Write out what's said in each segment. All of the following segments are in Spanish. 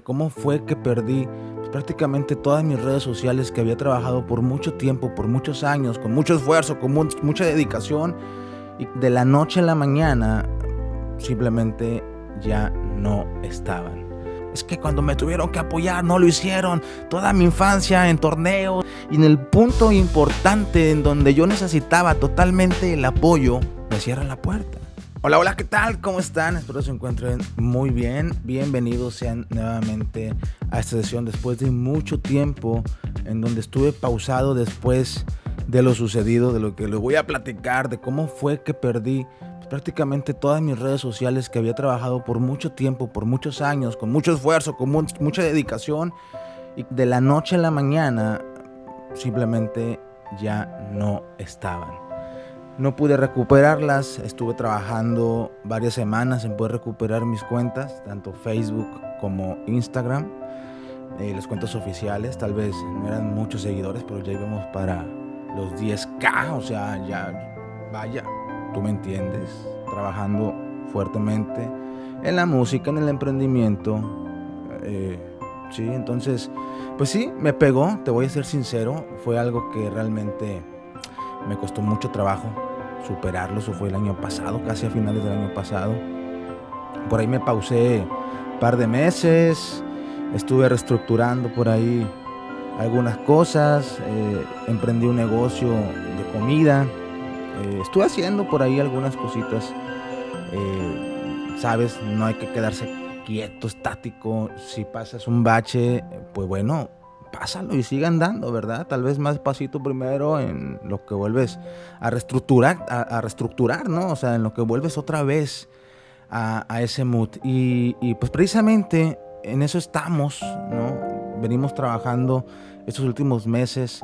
¿Cómo fue que perdí prácticamente todas mis redes sociales que había trabajado por mucho tiempo, por muchos años, con mucho esfuerzo, con mucha dedicación? Y de la noche a la mañana simplemente ya no estaban. Es que cuando me tuvieron que apoyar no lo hicieron. Toda mi infancia en torneos y en el punto importante en donde yo necesitaba totalmente el apoyo, me cierran la puerta. Hola, hola, ¿qué tal? ¿Cómo están? Espero se encuentren muy bien. Bienvenidos sean nuevamente a esta sesión después de mucho tiempo en donde estuve pausado después de lo sucedido, de lo que les voy a platicar, de cómo fue que perdí prácticamente todas mis redes sociales que había trabajado por mucho tiempo, por muchos años, con mucho esfuerzo, con mucha dedicación, y de la noche a la mañana simplemente ya no estaban. No pude recuperarlas, estuve trabajando varias semanas en poder recuperar mis cuentas, tanto Facebook como Instagram, las cuentas oficiales. Tal vez no eran muchos seguidores, pero ya íbamos para los 10K, o sea, ya, vaya, tú me entiendes, trabajando fuertemente en la música, en el emprendimiento, sí, entonces, pues sí, me pegó, te voy a ser sincero, fue algo que realmente me costó mucho trabajo superarlo. Eso fue el año pasado, casi a finales del año pasado. Por ahí me pausé un par de meses, estuve reestructurando por ahí algunas cosas, emprendí un negocio de comida, estuve haciendo por ahí algunas cositas. Sabes, no hay que quedarse quieto, estático. Si pasas un bache, pues bueno, pásalo y sigue andando, ¿verdad? Tal vez más pasito primero en lo que vuelves a reestructurar, a reestructurar, ¿no? O sea, en lo que vuelves otra vez a ese mood. Y pues precisamente en eso estamos, ¿no? Venimos trabajando estos últimos meses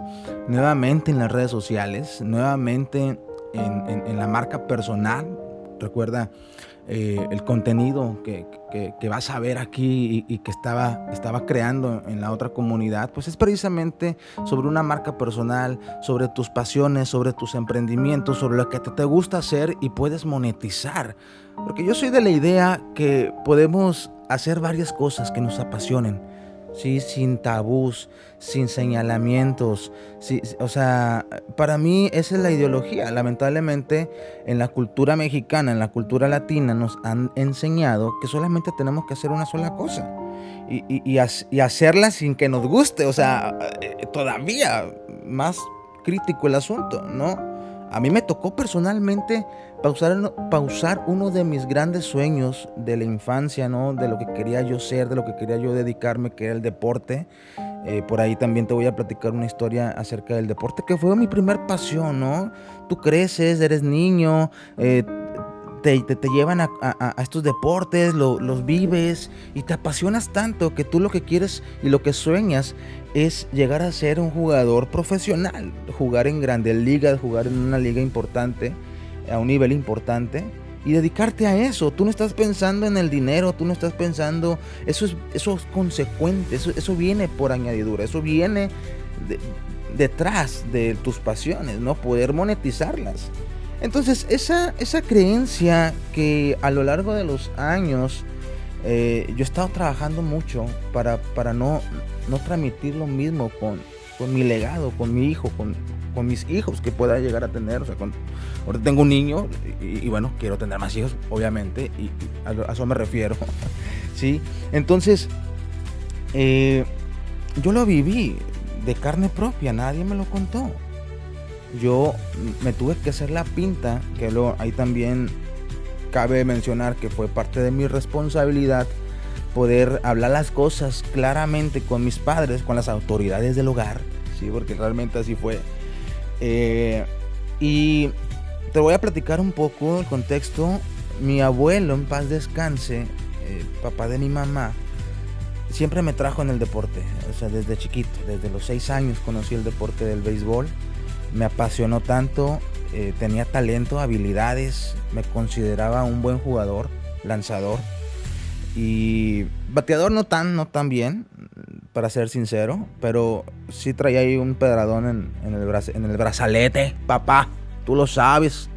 nuevamente en las redes sociales, nuevamente en la marca personal. Recuerda el contenido que vas a ver aquí y que estaba creando en la otra comunidad, pues es precisamente sobre una marca personal, sobre tus pasiones, sobre tus emprendimientos, sobre lo que te gusta hacer y puedes monetizar. Porque yo soy de la idea que podemos hacer varias cosas que nos apasionen, sí, sin tabús, sin señalamientos, sí, o sea, para mí esa es la ideología. Lamentablemente en la cultura mexicana, en la cultura latina nos han enseñado que solamente tenemos que hacer una sola cosa y hacerla sin que nos guste, o sea, todavía más crítico el asunto, ¿no? A mí me tocó personalmente pausar uno de mis grandes sueños de la infancia, ¿no? De lo que quería yo ser, de lo que quería yo dedicarme, que era el deporte. Por ahí también te voy a platicar una historia acerca del deporte, que fue mi primer pasión, ¿no? Tú creces, eres niño, te llevan a estos deportes, los vives y te apasionas tanto que tú lo que quieres y lo que sueñas es llegar a ser un jugador profesional, jugar en grandes ligas, jugar en una liga importante, a un nivel importante y dedicarte a eso. Tú no estás pensando en el dinero, tú no estás pensando, eso es consecuente, eso viene por añadidura, eso viene detrás de tus pasiones, ¿no? Poder monetizarlas. Entonces, esa creencia que a lo largo de los años yo he estado trabajando mucho para no transmitir lo mismo con mi legado, con mi hijo, con mis hijos que pueda llegar a tener. O sea, ahorita tengo un niño y bueno, quiero tener más hijos, obviamente, y a eso me refiero, ¿sí? Entonces, yo lo viví de carne propia, nadie me lo contó. Yo me tuve que hacer la pinta, que ahí también cabe mencionar que fue parte de mi responsabilidad poder hablar las cosas claramente con mis padres, con las autoridades del hogar, sí, porque realmente así fue. Y te voy a platicar un poco el contexto. Mi abuelo, en paz descanse, papá de mi mamá, siempre me trajo en el deporte. O sea, desde chiquito, desde los 6 años conocí el deporte del béisbol. Me apasionó tanto, tenía talento, habilidades, me consideraba un buen jugador, lanzador y bateador no tan bien, para ser sincero, pero sí traía ahí un pedradón en el brazalete, papá, tú lo sabes.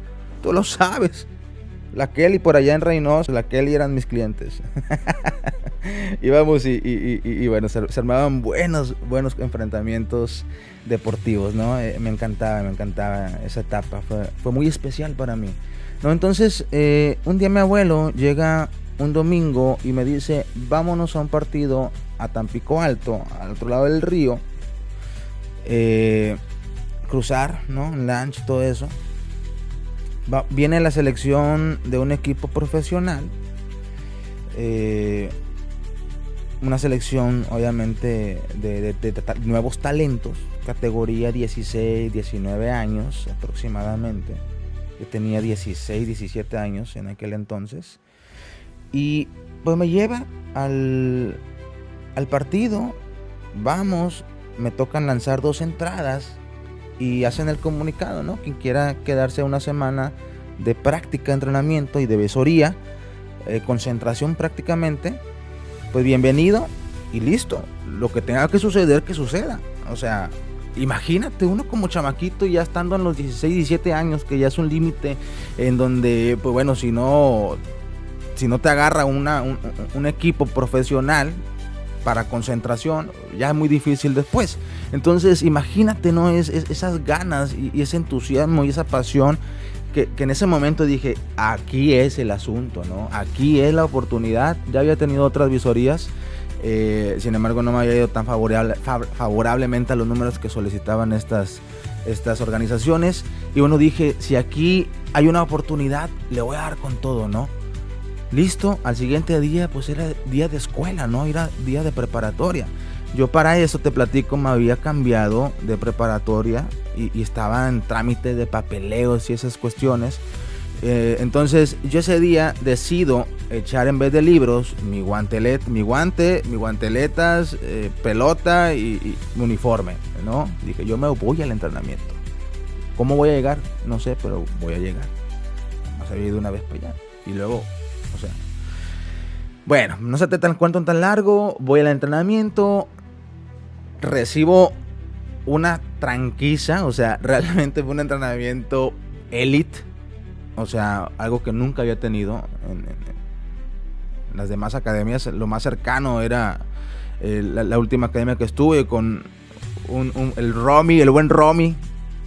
La Kelly por allá en Reynosa, la Kelly eran mis clientes. Íbamos y bueno, se armaban buenos enfrentamientos deportivos, ¿no? Me encantaba esa etapa, fue muy especial para mí, ¿no? Entonces, un día mi abuelo llega un domingo y me dice, vámonos a un partido a Tampico Alto, al otro lado del río, cruzar, ¿no? En lancha, todo eso. Viene la selección de un equipo profesional, una selección obviamente de nuevos talentos, categoría 16, 19 años aproximadamente. Yo tenía 16, 17 años en aquel entonces. Y pues me lleva al partido, vamos, me tocan lanzar 2 entradas y hacen el comunicado, ¿no? Quien quiera quedarse una semana de práctica, entrenamiento y de visoría, concentración prácticamente, pues bienvenido y listo. Lo que tenga que suceder, que suceda. O sea, imagínate uno como chamaquito ya estando en los 16, 17 años, que ya es un límite en donde, pues bueno, si no te agarra un equipo profesional para concentración, ya es muy difícil después. Entonces, imagínate, ¿no? Esas ganas y ese entusiasmo y esa pasión que en ese momento dije, aquí es el asunto, ¿no? Aquí es la oportunidad. Ya había tenido otras visorías, sin embargo no me había ido tan favorablemente a los números que solicitaban estas organizaciones. Y bueno, dije, si aquí hay una oportunidad, le voy a dar con todo, ¿no? Listo, al siguiente día pues era día de escuela, ¿no? Era día de preparatoria. Yo para eso, te platico, me había cambiado de preparatoria y estaba en trámite de papeleos y esas cuestiones. Entonces yo ese día decido echar, en vez de libros, mi guante, guanteletas, pelota y uniforme, ¿no? Dije, yo me voy al entrenamiento. ¿Cómo voy a llegar? No sé, pero voy a llegar. Más había ido una vez para allá. Y luego, o sea, bueno, no se te cuento tan largo. Voy al entrenamiento, recibo una tranquiza, o sea, realmente fue un entrenamiento elite, o sea, algo que nunca había tenido en las demás academias. Lo más cercano era la última academia que estuve con el Romy, el buen Romy,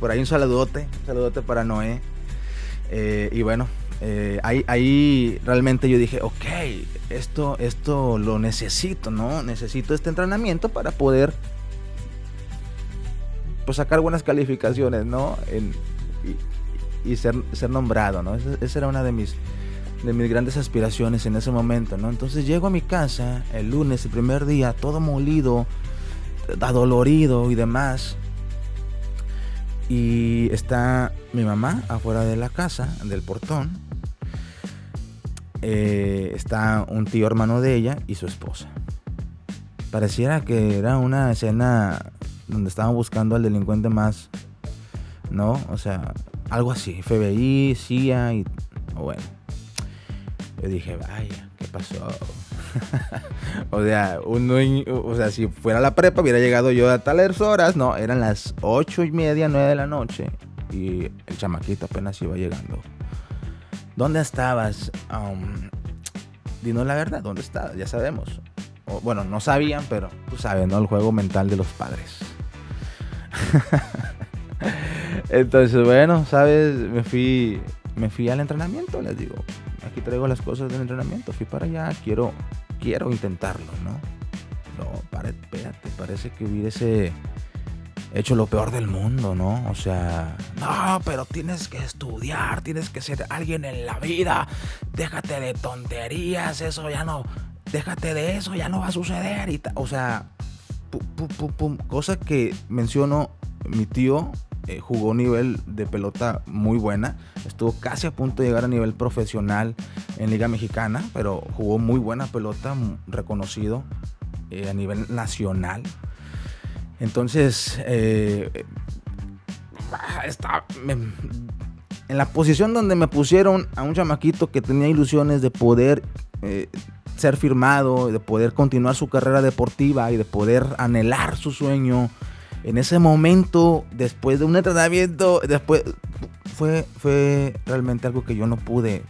por ahí un saludote para Noé, y bueno, ahí realmente yo dije, ok, esto lo necesito, ¿no? Necesito este entrenamiento para poder pues sacar buenas calificaciones, ¿no? Y ser nombrado, ¿no? Esa era una de mis grandes aspiraciones en ese momento, ¿no? Entonces llego a mi casa el lunes, el primer día, todo molido, adolorido y demás. Y está mi mamá afuera de la casa, del portón. Está un tío hermano de ella y su esposa. Pareciera que era una escena donde estaban buscando al delincuente más, ¿no? O sea, algo así, FBI, CIA y bueno. Yo dije, vaya, ¿qué pasó? O sea, si fuera la prepa hubiera llegado yo a tales horas. No, eran las 8:30, 9 de la noche y el chamaquito apenas iba llegando. ¿Dónde estabas? Dinos la verdad, ¿dónde estabas? Ya sabemos. Bueno, no sabían, pero tú sabes, ¿no? El juego mental de los padres. Entonces, bueno, ¿sabes? Me fui al entrenamiento, les digo. Aquí traigo las cosas del entrenamiento. Fui para allá, quiero intentarlo, ¿no? No, espérate, parece que hubiese hecho lo peor del mundo, ¿no? O sea, no, pero tienes que estudiar, tienes que ser alguien en la vida. Déjate de tonterías, eso ya no... Déjate de eso, ya no va a suceder. O sea, cosa que menciono, mi tío jugó nivel de pelota muy buena. Estuvo casi a punto de llegar a nivel profesional en Liga Mexicana, pero jugó muy buena pelota, reconocido a nivel nacional. Entonces, en la posición donde me pusieron a un chamaquito que tenía ilusiones de poder ser firmado, de poder continuar su carrera deportiva y de poder anhelar su sueño, en ese momento, después de un entrenamiento, fue realmente algo que yo no pude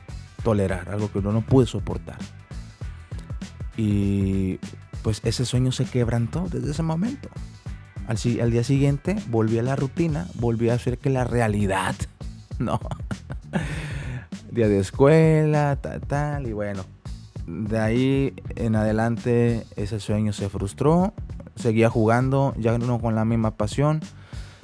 tolerar, algo que yo no pude soportar. Y pues ese sueño se quebrantó desde ese momento. Al día siguiente volví a la rutina, volví a hacer que la realidad, no, día de escuela, tal, y bueno, de ahí en adelante ese sueño se frustró, seguía jugando, ya no con la misma pasión.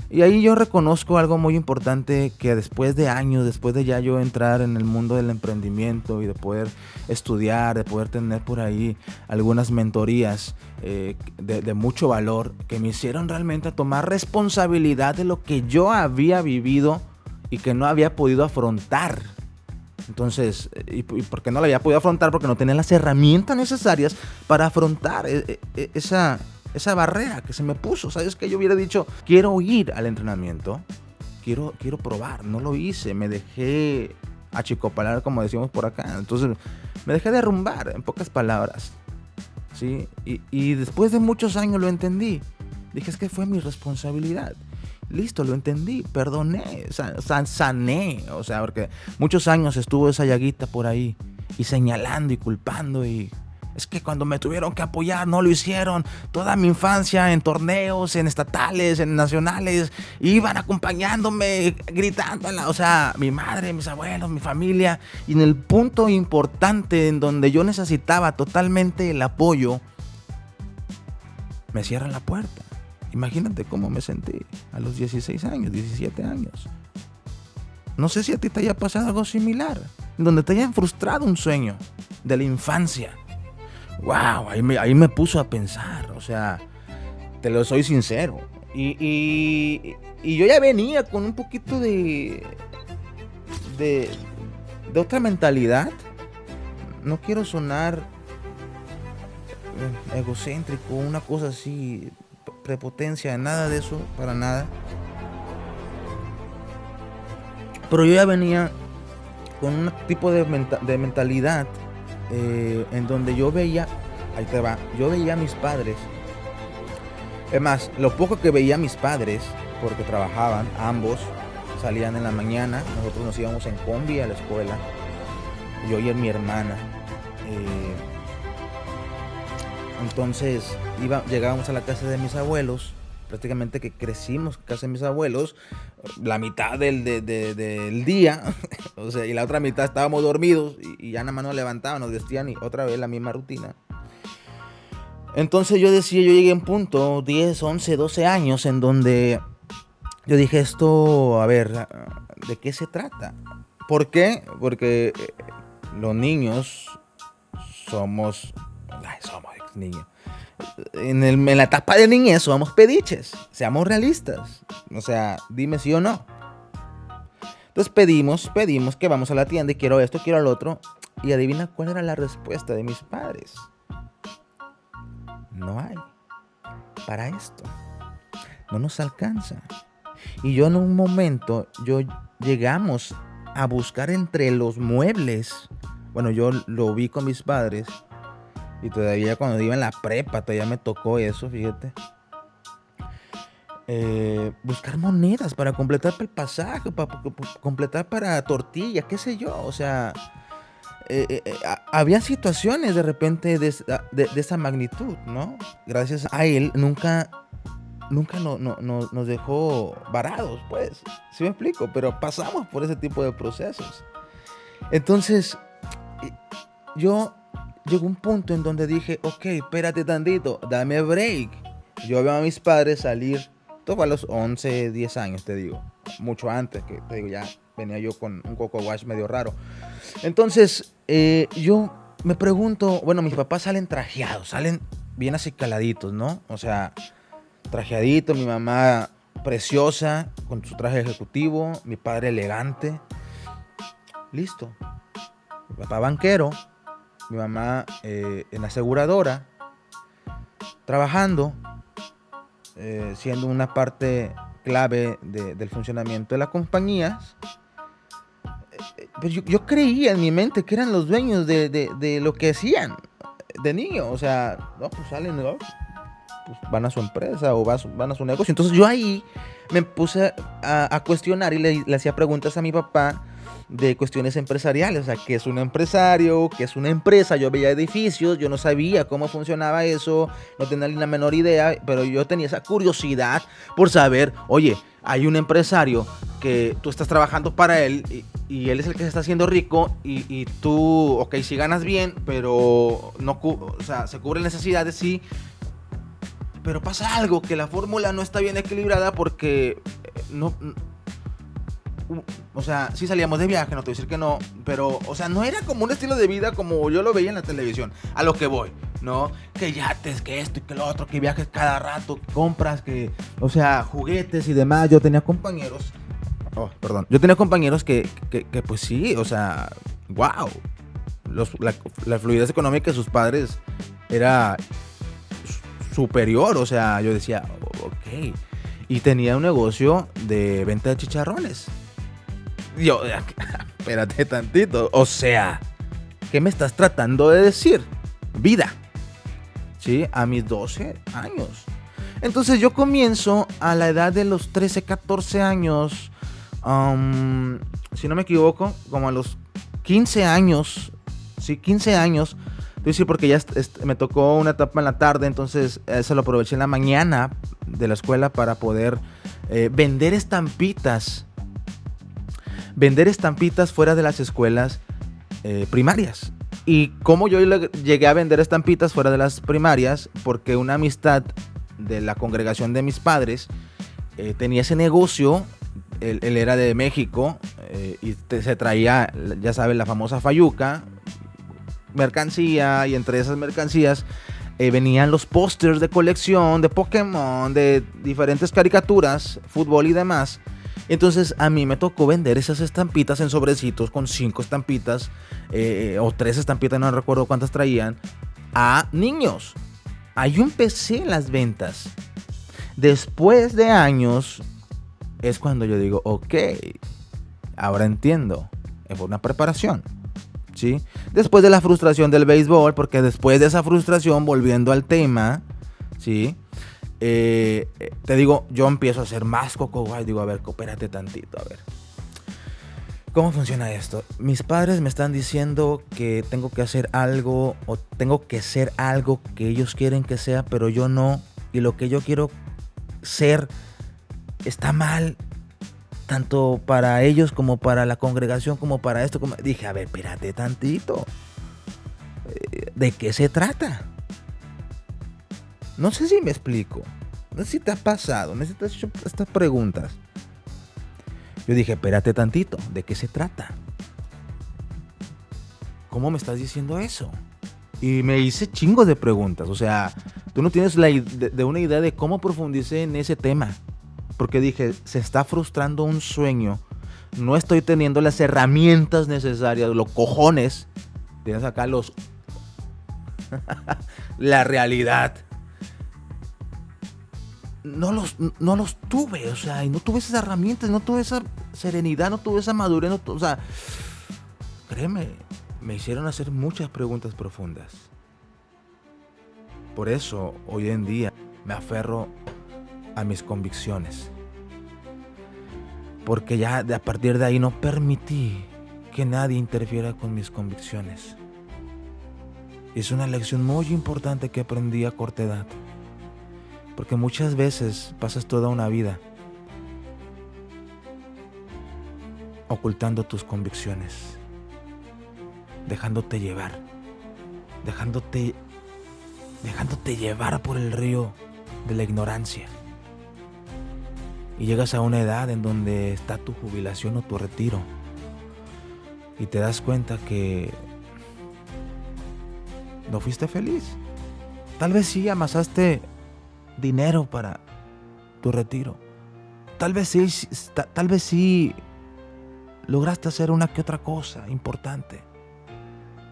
Y ahí yo reconozco algo muy importante, que después de años, después de ya yo entrar en el mundo del emprendimiento y de poder estudiar, de poder tener por ahí algunas mentorías de mucho valor, que me hicieron realmente tomar responsabilidad de lo que yo había vivido y que no había podido afrontar. Entonces, ¿y por qué no lo había podido afrontar? Porque no tenía las herramientas necesarias para afrontar esa barrera que se me puso. ¿Sabes qué? Yo hubiera dicho, quiero ir al entrenamiento, quiero probar. No lo hice, me dejé achicopalar, como decimos por acá. Entonces, me dejé derrumbar, en pocas palabras, ¿sí? Y después de muchos años lo entendí. Dije, es que fue mi responsabilidad. Listo, lo entendí, perdoné, sané. O sea, porque muchos años estuvo esa llaguita por ahí, y señalando y culpando, y es que cuando me tuvieron que apoyar no lo hicieron. Toda mi infancia en torneos, en estatales, en nacionales, iban acompañándome, gritando, o sea, mi madre, mis abuelos, mi familia. Y en el punto importante en donde yo necesitaba totalmente el apoyo, me cierran la puerta. Imagínate cómo me sentí a los 16 años, 17 años. No sé si a ti te haya pasado algo similar, donde te hayan frustrado un sueño de la infancia. Wow, ahí me puso a pensar, o sea, te lo soy sincero. Y yo ya venía con un poquito de otra mentalidad. No quiero sonar egocéntrico, una cosa así, prepotencia, nada de eso, para nada. Pero yo ya venía con un tipo de mentalidad en donde yo veía, ahí te va, yo veía a mis padres. Es más, lo poco que veía a mis padres, porque trabajaban, ambos salían en la mañana, nosotros nos íbamos en combi a la escuela, yo y mi hermana. Entonces llegábamos a la casa de mis abuelos, prácticamente que crecimos en casa de mis abuelos, la mitad del día, o sea, y la otra mitad estábamos dormidos y ya nada más nos levantaban, nos vestían y otra vez la misma rutina. Entonces yo llegué a un punto, 10, 11, 12 años, en donde yo dije esto, a ver, ¿de qué se trata? ¿Por qué? Porque los niños somos niños. En la etapa de niñez somos pediches, seamos realistas. O sea, dime sí o no. Entonces pedimos que vamos a la tienda y quiero esto, quiero lo otro. Y adivina cuál era la respuesta de mis padres. No hay para esto. No nos alcanza. Y yo en un momento, llegamos a buscar entre los muebles. Bueno, yo lo vi con mis padres. Y todavía cuando iba en la prepa, todavía me tocó eso, fíjate. Buscar monedas para completar para el pasaje, para completar para tortilla, qué sé yo. O sea, había situaciones de repente de esa magnitud, ¿no? Gracias a él, nunca nos dejó varados, pues. ¿Sí me explico? Pero pasamos por ese tipo de procesos. Entonces, llegó un punto en donde dije, ok, espérate tantito, dame break. Yo veo a mis padres salir, todo a los 11, 10 años, te digo. Mucho antes, que te digo, ya venía yo con un coco wash medio raro. Entonces, yo me pregunto, bueno, mis papás salen trajeados, salen bien acicaladitos, ¿no? O sea, trajeaditos, mi mamá preciosa, con su traje ejecutivo, mi padre elegante. Listo. Mi papá banquero, mi mamá en la aseguradora, trabajando, siendo una parte clave del funcionamiento de las compañías. Pero yo creía en mi mente que eran los dueños de lo que hacían de niño. O sea, no, pues salen, ¿no? Pues van a su empresa o van a su negocio. Entonces yo ahí me puse a cuestionar y le hacía preguntas a mi papá. de cuestiones empresariales, o sea, qué es un empresario, qué es una empresa. Yo veía edificios, yo no sabía cómo funcionaba eso, no tenía ni la menor idea, pero yo tenía esa curiosidad por saber, oye, hay un empresario que tú estás trabajando para él y él es el que se está haciendo rico y tú, ok, sí ganas bien, pero no, o sea, se cubren necesidades, sí, pero pasa algo, que la fórmula no está bien equilibrada porque no, o sea, sí salíamos de viaje, no te voy a decir que no, pero, o sea, no era como un estilo de vida como yo lo veía en la televisión, a lo que voy, ¿no? Que yates, que esto y que lo otro, que viajes cada rato, que compras, que, o sea, juguetes y demás. Yo tenía compañeros, que pues sí, o sea, wow, la fluidez económica de sus padres era superior, o sea, yo decía, ok, y tenía un negocio de venta de chicharrones. Yo, espérate tantito, o sea, ¿qué me estás tratando de decir? Vida, ¿sí? A mis 12 años. Entonces yo comienzo a la edad de los 13, 14 años, si no me equivoco, como a los 15 años, sí, 15 años, sí, porque ya me tocó una etapa en la tarde, entonces eso lo aproveché en la mañana de la escuela para poder vender estampitas fuera de las escuelas primarias. Y como yo llegué a vender estampitas fuera de las primarias, porque una amistad de la congregación de mis padres tenía ese negocio. Él era de México y se traía, ya sabes, la famosa fayuca, mercancía, y entre esas mercancías venían los pósters de colección de Pokémon, de diferentes caricaturas, fútbol y demás. Entonces a mí me tocó vender esas estampitas en sobrecitos con 5 estampitas o 3 estampitas, no recuerdo cuántas traían, a niños. Ahí yo empecé las ventas. Después de años es cuando yo digo, ok, ahora entiendo, fue una preparación, ¿sí? Después de la frustración del béisbol, porque después de esa frustración, volviendo al tema, ¿sí? Te digo, yo empiezo a hacer más coco guay. Digo, a ver, coopérate tantito, a ver, ¿cómo funciona esto? Mis padres me están diciendo que tengo que hacer algo o tengo que ser algo que ellos quieren que sea, pero yo no, y lo que yo quiero ser está mal, tanto para ellos como para la congregación, como para esto. Dije, a ver, espérate tantito, ¿de qué se trata? No sé si me explico. No sé si te ha pasado. No sé si te has hecho estas preguntas. Yo dije, espérate tantito. ¿De qué se trata? ¿Cómo me estás diciendo eso? Y me hice chingos de preguntas. O sea, tú no tienes una idea de cómo profundicé en ese tema. Porque dije, se está frustrando un sueño. No estoy teniendo las herramientas necesarias. Los cojones. Tienes acá la realidad. No los tuve, o sea, y no tuve esas herramientas, no tuve esa serenidad, no tuve esa madurez, o sea, créeme, me hicieron hacer muchas preguntas profundas. Por eso, hoy en día, me aferro a mis convicciones. Porque ya a partir de ahí no permití que nadie interfiera con mis convicciones. Es una lección muy importante que aprendí a corta edad. Porque muchas veces pasas toda una vida ocultando tus convicciones, dejándote llevar, dejándote llevar por el río de la ignorancia. Y llegas a una edad en donde está tu jubilación o tu retiro y te das cuenta que no fuiste feliz. Tal vez sí amasaste dinero para tu retiro. Tal vez sí lograste hacer una que otra cosa importante,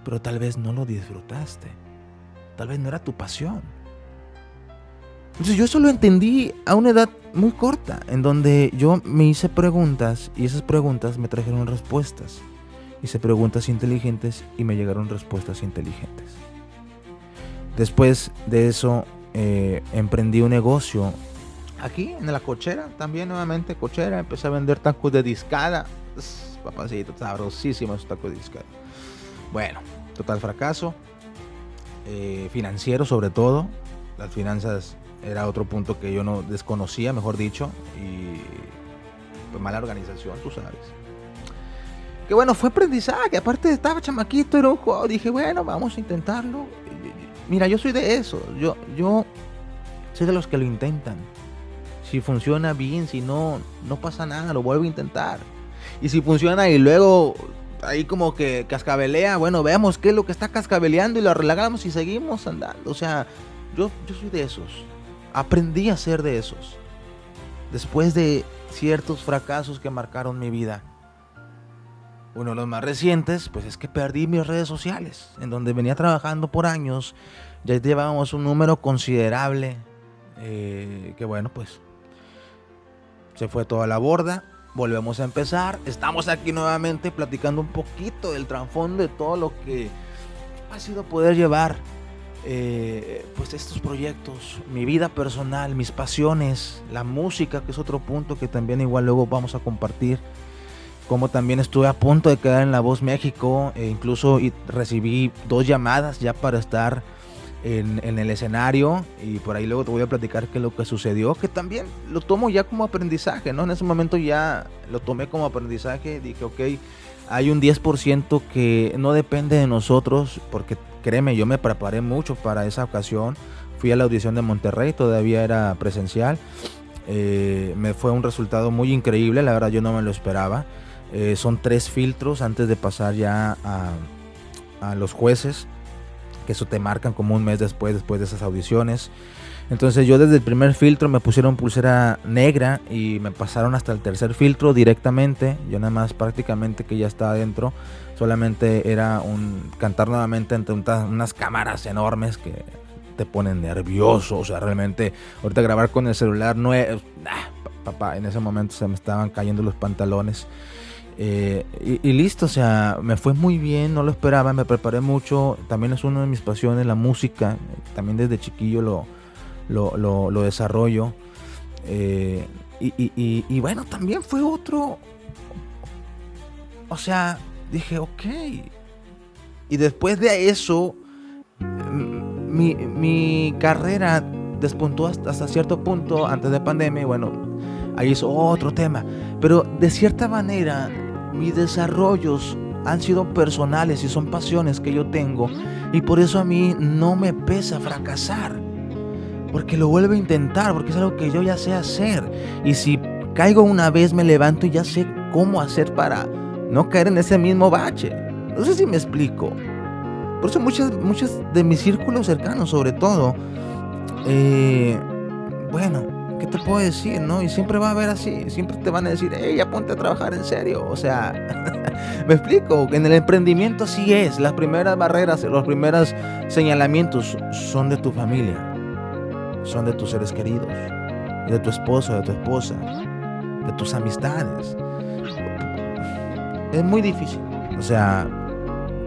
pero tal vez no lo disfrutaste. Tal vez no era tu pasión. Entonces yo eso lo entendí a una edad muy corta, en donde yo me hice preguntas y esas preguntas me trajeron respuestas. Hice preguntas inteligentes y me llegaron respuestas inteligentes. Después de eso emprendí un negocio aquí en la cochera, también nuevamente cochera. Empecé a vender tacos de discada. papacito, sabrosísimos esos tacos de disquero. Bueno, total fracaso, financiero sobre todo. Las finanzas era otro punto que yo no desconocía, mejor dicho, y pues mala organización, tú sabes. Que bueno, fue aprendizaje, aparte estaba chamaquito, era un juego, dije, bueno, vamos a intentarlo. Mira, yo soy de eso, yo soy de los que lo intentan. Si funciona bien, si no, no pasa nada, lo vuelvo a intentar. Y si funciona y luego ahí como que cascabelea, bueno, veamos qué es lo que está cascabeleando y lo arreglamos y seguimos andando. O sea, yo soy de esos. Aprendí a ser de esos. Después de ciertos fracasos que marcaron mi vida. Uno de los más recientes, pues es que perdí mis redes sociales, en donde venía trabajando por años. Ya llevábamos un número considerable, que bueno, pues se fue toda la borda. Volvemos a empezar. Estamos aquí nuevamente platicando un poquito del trasfondo de todo lo que ha sido poder llevar pues estos proyectos, mi vida personal, mis pasiones, la música, que es otro punto que también igual luego vamos a compartir. Como también estuve a punto de quedar en La Voz México, incluso recibí 2 llamadas ya para estar en el escenario, y por ahí luego te voy a platicar qué es lo que sucedió, que también lo tomo ya como aprendizaje, ¿no? En ese momento ya lo tomé como aprendizaje, dije, ok, hay un 10% que no depende de nosotros, porque créeme, yo me preparé mucho para esa ocasión. Fui a la audición de Monterrey, todavía era presencial. Me fue un resultado muy increíble, la verdad yo no me lo esperaba. Son 3 filtros antes de pasar ya a los jueces, que eso te marcan como un mes después de esas audiciones. Entonces yo desde el primer filtro me pusieron pulsera negra y me pasaron hasta el tercer filtro directamente. Yo nada más prácticamente que ya estaba adentro, solamente era cantar nuevamente ante unas cámaras enormes que te ponen nervioso. O sea, realmente ahorita grabar con el celular no es... papá, en ese momento se me estaban cayendo los pantalones. Y listo, o sea, me fue muy bien, no lo esperaba, me preparé mucho. También es una de mis pasiones, la música. También desde chiquillo lo desarrollo. Y bueno, también fue otro. O sea, dije, ok. Y después de eso, mi carrera despuntó hasta cierto punto antes de pandemia. Y bueno, ahí es otro tema. Pero de cierta manera, mis desarrollos han sido personales y son pasiones que yo tengo. Y por eso a mí no me pesa fracasar, porque lo vuelvo a intentar, porque es algo que yo ya sé hacer. Y si caigo una vez, me levanto y ya sé cómo hacer para no caer en ese mismo bache. No sé si me explico. Por eso muchos de mis círculos cercanos, sobre todo, bueno, ¿qué te puedo decir, no? Y siempre va a haber así, siempre te van a decir, hey, ya ponte a trabajar en serio. O sea, me explico, en el emprendimiento sí es, las primeras barreras, los primeros señalamientos son de tu familia, son de tus seres queridos, de tu esposo, de tu esposa, de tus amistades. Es muy difícil, o sea,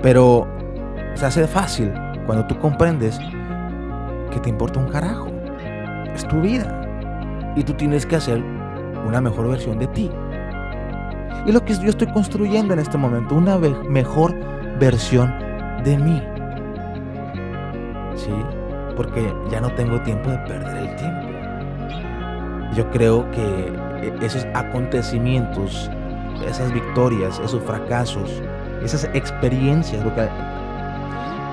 pero se hace fácil cuando tú comprendes que te importa un carajo, es tu vida. Y tú tienes que hacer una mejor versión de ti. Y lo que yo estoy construyendo en este momento, una mejor versión de mí. ¿Sí? Porque ya no tengo tiempo de perder el tiempo. Yo creo que esos acontecimientos, esas victorias, esos fracasos, esas experiencias, porque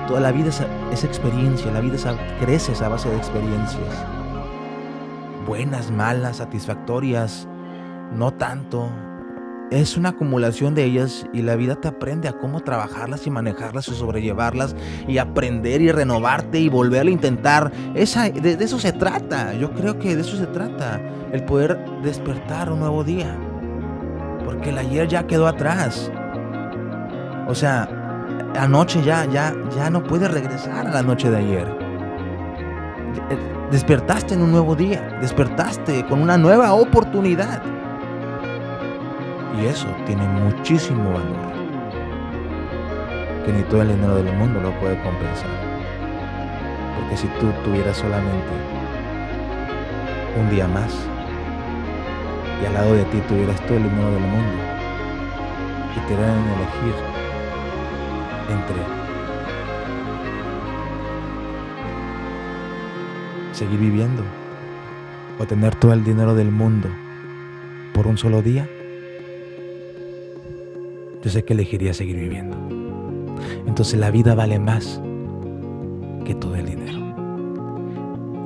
toda la vida es experiencia, la vida crece a base de experiencias. Buenas, malas, satisfactorias, no tanto. Es una acumulación de ellas y la vida te aprende a cómo trabajarlas y manejarlas y sobrellevarlas y aprender y renovarte y volver a intentar. De eso se trata, yo creo que de eso se trata, el poder despertar un nuevo día. Porque el ayer ya quedó atrás. O sea, anoche ya no puedes regresar a la noche de ayer. Despertaste en un nuevo día, despertaste con una nueva oportunidad. Y eso tiene muchísimo valor, que ni todo el dinero del mundo lo puede compensar. Porque si tú tuvieras solamente un día más y al lado de ti tuvieras todo el dinero del mundo, y te harán elegir entre seguir viviendo o tener todo el dinero del mundo por un solo día, yo sé que elegiría seguir viviendo. Entonces la vida vale más que todo el dinero.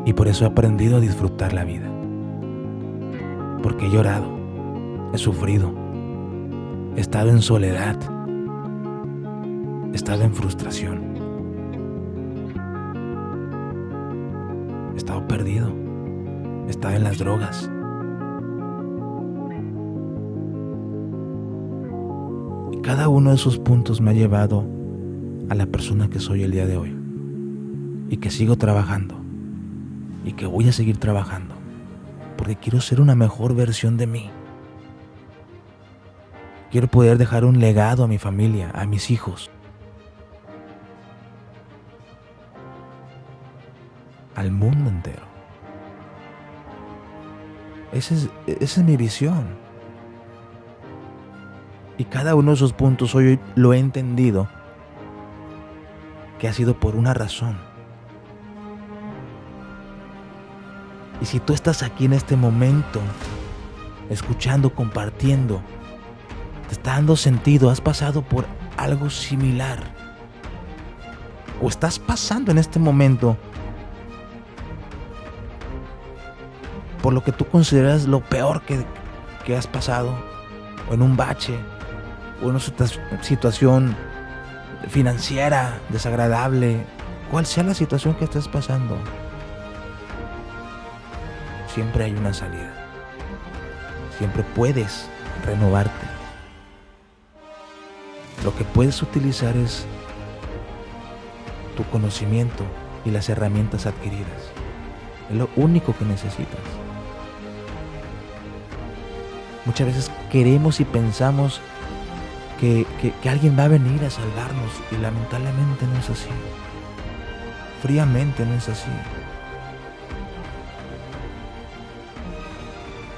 Y por eso he aprendido a disfrutar la vida. Porque he llorado, he sufrido, he estado en soledad, he estado en frustración, he estado perdido, he estado en las drogas. Y cada uno de esos puntos me ha llevado a la persona que soy el día de hoy. Y que sigo trabajando. Y que voy a seguir trabajando. Porque quiero ser una mejor versión de mí. Quiero poder dejar un legado a mi familia, a mis hijos. Al mundo entero. Esa es mi visión. Y cada uno de esos puntos hoy lo he entendido. Que ha sido por una razón. Y si tú estás aquí en este momento, escuchando, compartiendo, te está dando sentido, has pasado por algo similar, o estás pasando en este momento por lo que tú consideras lo peor que has pasado, o en un bache, o en una situación financiera desagradable, cual sea la situación que estés pasando, siempre hay una salida. Siempre puedes renovarte. Lo que puedes utilizar es tu conocimiento y las herramientas adquiridas. Es lo único que necesitas. Muchas veces queremos y pensamos que alguien va a venir a salvarnos, y lamentablemente no es así. Fríamente no es así.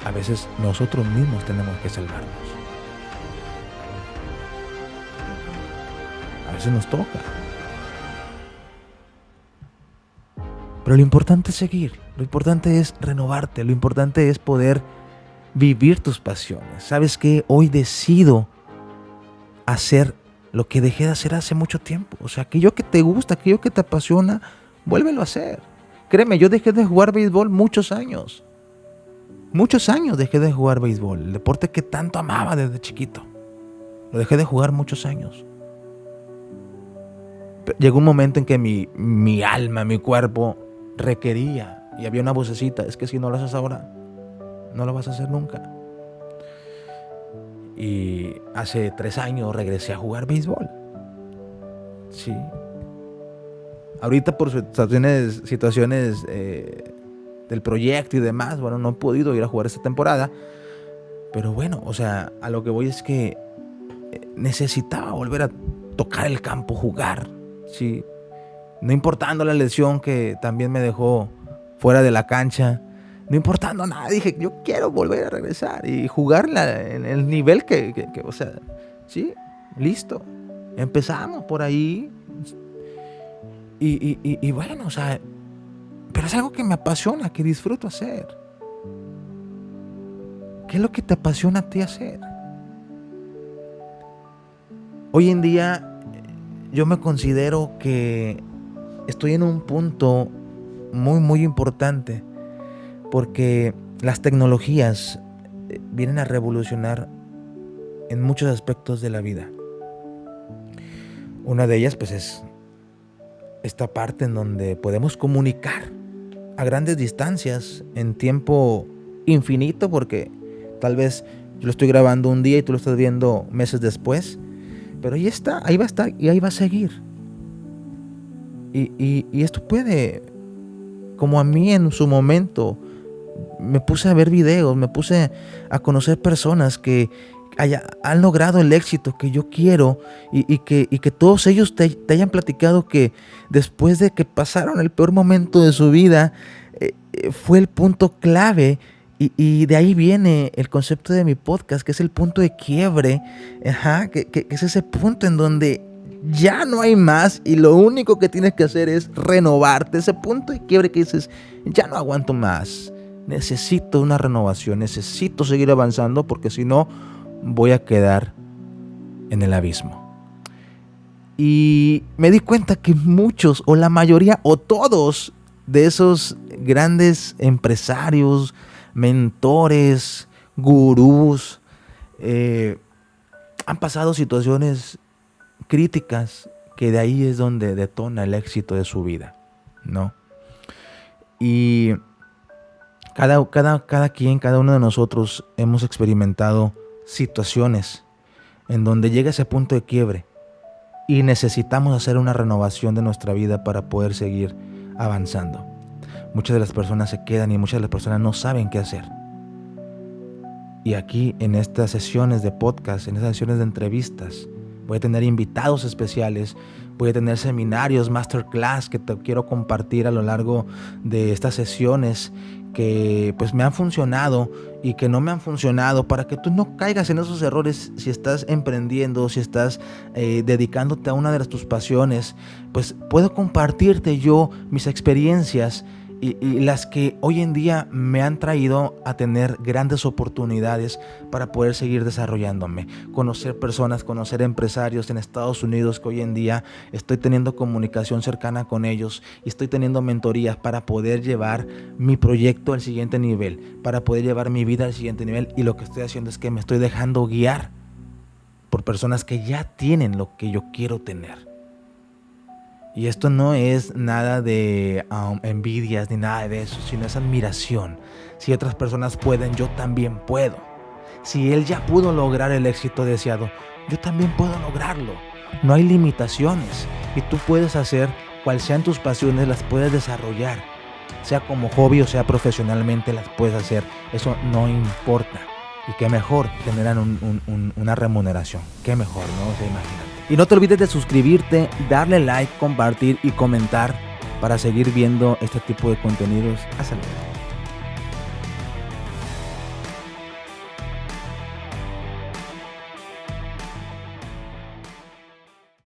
A veces nosotros mismos tenemos que salvarnos. A veces nos toca. Pero lo importante es seguir. Lo importante es renovarte. Lo importante es poder vivir tus pasiones. ¿Sabes qué? Hoy decido hacer lo que dejé de hacer hace mucho tiempo. O sea, aquello que te gusta, aquello que te apasiona, vuélvelo a hacer. Créeme, yo dejé de jugar béisbol muchos años. Muchos años dejé de jugar béisbol, el deporte que tanto amaba desde chiquito. Lo dejé de jugar muchos años. Pero llegó un momento en que mi alma, mi cuerpo requería, y había una vocecita: es que si no lo haces ahora, no lo vas a hacer nunca. Y hace 3 años regresé a jugar béisbol. Sí. Ahorita por situaciones del proyecto y demás, bueno, no he podido ir a jugar esta temporada. Pero bueno, o sea, a lo que voy es que necesitaba volver a tocar el campo, jugar, ¿sí? No importando la lesión que también me dejó fuera de la cancha, no importando nada, dije, yo quiero volver a regresar y jugar en el nivel que o sea, ¿sí? Listo. Empezamos por ahí. Y bueno, o sea, pero es algo que me apasiona, que disfruto hacer. ¿Qué es lo que te apasiona a ti hacer? Hoy en día yo me considero que estoy en un punto muy, muy importante, porque las tecnologías vienen a revolucionar en muchos aspectos de la vida. Una de ellas, pues, es esta parte en donde podemos comunicar a grandes distancias en tiempo infinito, porque tal vez yo lo estoy grabando un día y tú lo estás viendo meses después, pero ahí está, ahí va a estar y ahí va a seguir. Y esto puede, como a mí en su momento, me puse a ver videos, me puse a conocer personas que han logrado el éxito que yo quiero, y que todos ellos te hayan platicado que después de que pasaron el peor momento de su vida, fue el punto clave Y de ahí viene el concepto de mi podcast, que es el punto de quiebre, que es ese punto en donde ya no hay más y lo único que tienes que hacer es renovarte. Ese punto de quiebre que dices, ya no aguanto más, necesito una renovación, necesito seguir avanzando porque si no voy a quedar en el abismo. Y me di cuenta que muchos o la mayoría o todos de esos grandes empresarios, mentores, gurús, han pasado situaciones críticas que de ahí es donde detona el éxito de su vida, ¿no? Y cada uno de nosotros hemos experimentado situaciones en donde llega ese punto de quiebre y necesitamos hacer una renovación de nuestra vida para poder seguir avanzando. Muchas de las personas se quedan y muchas de las personas no saben qué hacer. Y aquí en estas sesiones de podcast, en estas sesiones de entrevistas, voy a tener invitados especiales, voy a tener seminarios, masterclass que te quiero compartir a lo largo de estas sesiones que pues me han funcionado y que no me han funcionado, para que tú no caigas en esos errores si estás emprendiendo, si estás dedicándote a una de tus pasiones. Pues puedo compartirte yo mis experiencias y las que hoy en día me han traído a tener grandes oportunidades para poder seguir desarrollándome, conocer personas, conocer empresarios en Estados Unidos que hoy en día estoy teniendo comunicación cercana con ellos y estoy teniendo mentorías para poder llevar mi proyecto al siguiente nivel, para poder llevar mi vida al siguiente nivel. Y lo que estoy haciendo es que me estoy dejando guiar por personas que ya tienen lo que yo quiero tener. Y esto no es nada de envidias ni nada de eso, sino es admiración. Si otras personas pueden, yo también puedo. Si él ya pudo lograr el éxito deseado, yo también puedo lograrlo. No hay limitaciones y tú puedes hacer cuales sean tus pasiones, las puedes desarrollar. Sea como hobby o sea profesionalmente, las puedes hacer. Eso no importa. Y qué mejor tener una remuneración. Qué mejor, ¿no? Se imagínate. Y no te olvides de suscribirte, darle like, compartir y comentar para seguir viendo este tipo de contenidos. Hasta luego.